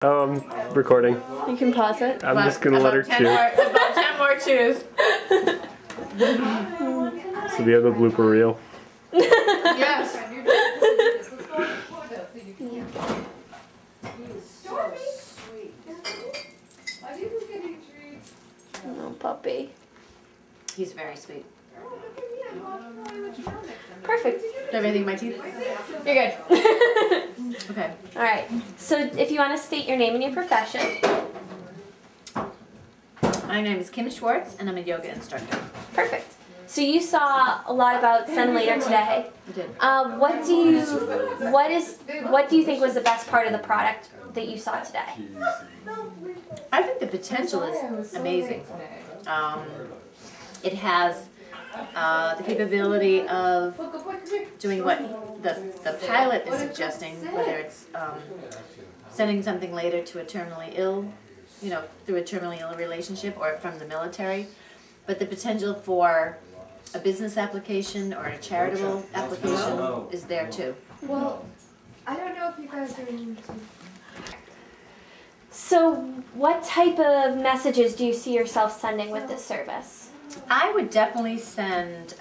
Recording. You can pause it. I'm just gonna let her chew. About 10 more chews. So we have the blooper reel. Yes. Oh, puppy. He's very sweet. Perfect. Do I have anything in my teeth? You're good. Okay. Alright, so if you want to state your name and your profession. My name is Kim Schwartz, and I'm a yoga instructor. Perfect. So you saw a lot about SendItLater today. I did. What do you think was the best part of the product that you saw today? I think the potential is amazing. It has the capability of doing what the pilot is suggesting, whether it's sending something later to a terminally ill, through a terminally ill relationship or from the military, but the potential for a business application or a charitable application is there too. Well, I don't know if you guys are into... So what type of messages do you see yourself sending with this service? I would definitely send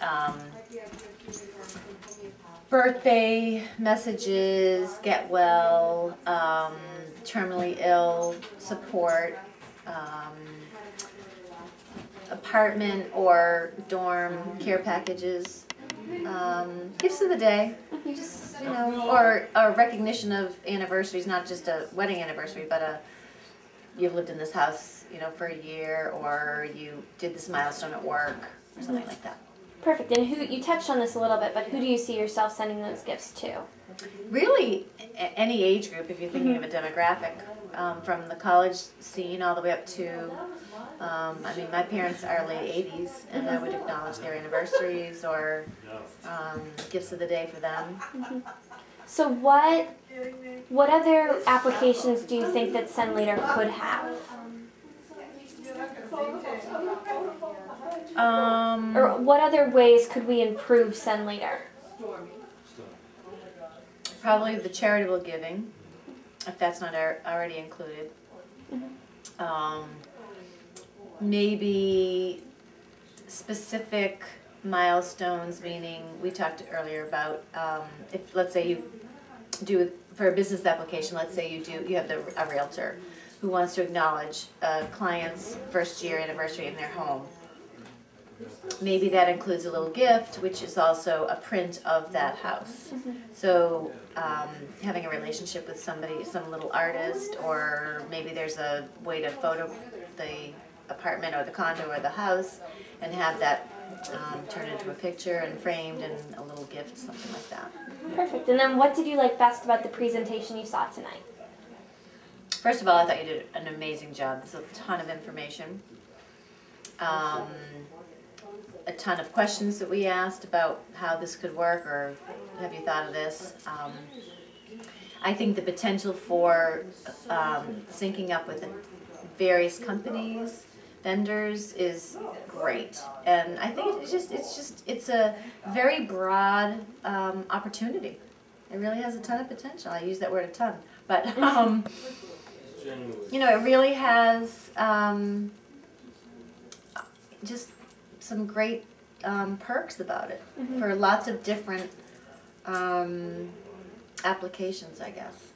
birthday messages, get well, terminally ill support, apartment or dorm care packages, gifts of the day, or a recognition of anniversaries, not just a wedding anniversary, but you've lived in this house, for a year, or you did this milestone at work, or something like that. Perfect. And you touched on this a little bit, but who do you see yourself sending those gifts to? Really, any age group, if you're thinking of a demographic, from the college scene all the way up to, my parents are late 80s, and I would acknowledge their anniversaries or gifts of the day for them. So what other applications do you think that SendItLater could have? Or what other ways could we improve SendItLater? Probably the charitable giving, if that's not already included. Maybe specific milestones, meaning we talked earlier about if, let's say, you do for a business application, let's say you have a realtor who wants to acknowledge a client's first year anniversary in their home. Maybe that includes a little gift, which is also a print of that house. So having a relationship with somebody, some little artist, or maybe there's a way to photo the apartment or the condo or the house and have that turned into a picture and framed and a little gift, something like that. Perfect. And then what did you like best about the presentation you saw tonight? First of all, I thought you did an amazing job. There's a ton of information. A ton of questions that we asked about how this could work, or have you thought of this? I think the potential for syncing up with the various companies, vendors, is great, and I think it's a very broad opportunity. It really has a ton of potential. I use that word a ton, but it really has just some great perks about it for lots of different applications, I guess.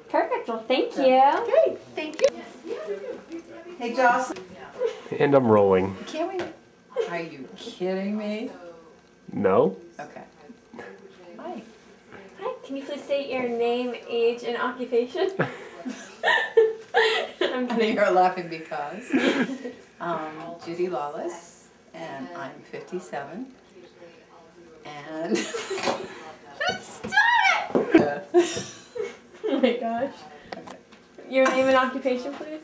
Perfect. Well, thank you. Great. Thank you. Hey, Jocelyn. And I'm rolling. Can we? Are you kidding me? No? Okay. Hi. Hi. Can you please state your name, age, and occupation? I know you're laughing because Judy Lawless, and I'm 57. And stop it! Oh my gosh. Okay. Your name and occupation, please.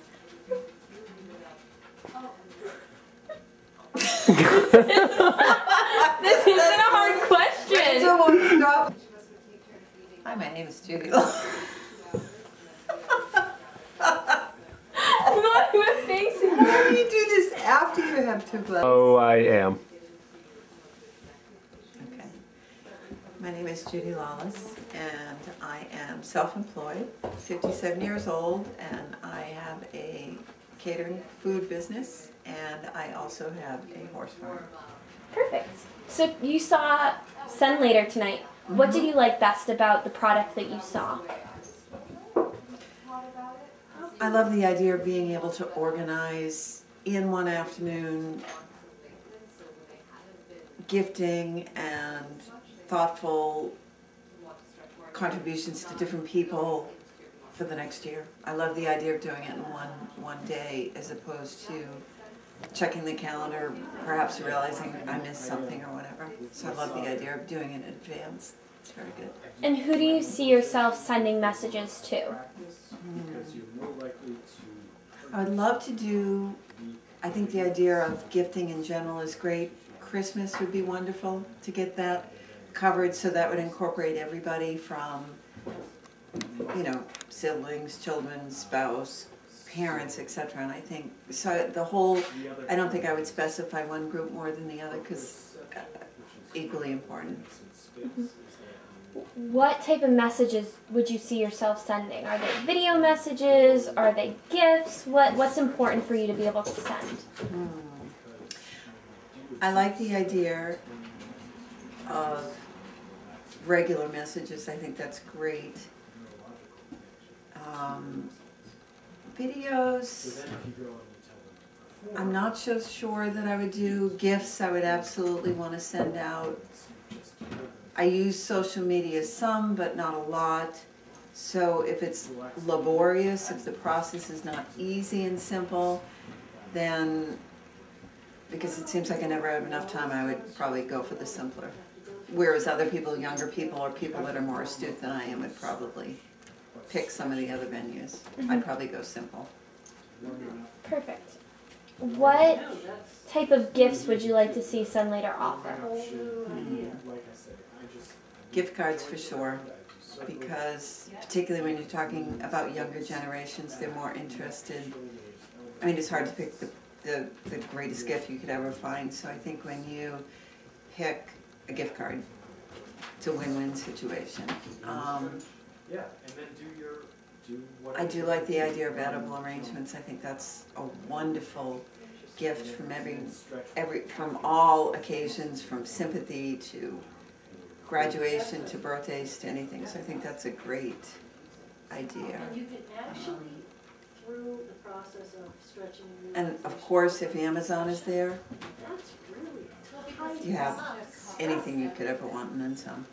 This isn't a hard question. Someone stop. Hi, my name is Judy Lawless. Not even facing. Why do you do this after you have two glasses? Oh, I am. Okay. My My name is Judy Lawless, and I am self-employed, 57 years old, and I have a catering food business, and I also have a horse farm. Perfect. So you saw SendItLater tonight. What did you like best about the product that you saw? I love the idea of being able to organize in one afternoon gifting and thoughtful contributions to different people for the next year. I love the idea of doing it in one day as opposed to checking the calendar, perhaps realizing I missed something or whatever. So I love the idea of doing it in advance. It's very good. And who do you see yourself sending messages to? I would love to do, I think the idea of gifting in general is great. Christmas would be wonderful to get that covered, so that would incorporate everybody from, you know, siblings, children, spouse, parents, etc. And I think, so the whole, I don't think I would specify one group more than the other because equally important. Mm-hmm. What type of messages would you see yourself sending? Are they video messages? Are they gifts? What's important for you to be able to send? I like the idea of regular messages. I think that's great. Videos, I'm not so sure that I would do. Gifts, I would absolutely want to send out. I use social media some, but not a lot. So if it's laborious, if the process is not easy and simple, then, because it seems like I never have enough time, I would probably go for the simpler. Whereas other people, younger people, or people that are more astute than I am, would probably pick some of the other venues. I'd probably go simple. Perfect. What type of gifts would you like to see SendItLater offer? Gift cards for sure, because particularly when you're talking about younger generations, they're more interested. I mean, it's hard to pick the greatest gift you could ever find, so I think when you pick a gift card, it's a win-win situation. I do like the idea of edible arrangements. I think that's a wonderful gift from all occasions, from sympathy to graduation to birthdays to anything. So I think that's a great idea. And you can actually, through the process of stretching. And of course, if Amazon is there, That's really you have anything you could ever want and then some.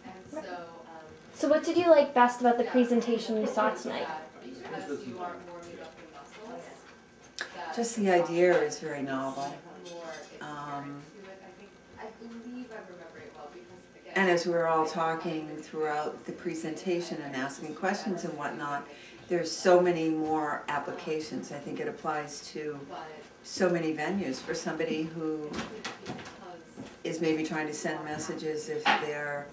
So what did you like best about the presentation you saw tonight? Just the idea is very novel. And as we were all talking throughout the presentation and asking questions and whatnot, there's so many more applications. I think it applies to so many venues for somebody who is maybe trying to send messages if they're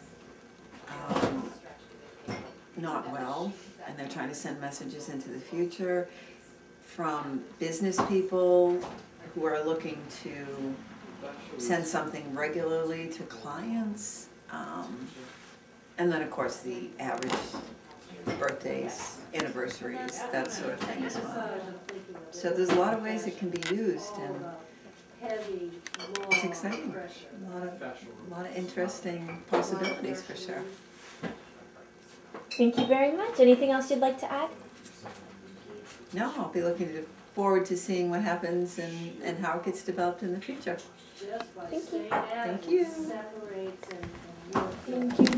not well and they're trying to send messages into the future, from business people who are looking to send something regularly to clients, and then of course the average birthdays, anniversaries, that sort of thing as well. So there's a lot of ways it can be used, and it's exciting. A lot of interesting possibilities for sure. Thank you very much. Anything else you'd like to add? No, I'll be looking forward to seeing what happens and how it gets developed in the future. Thank you. Thank you. Thank you.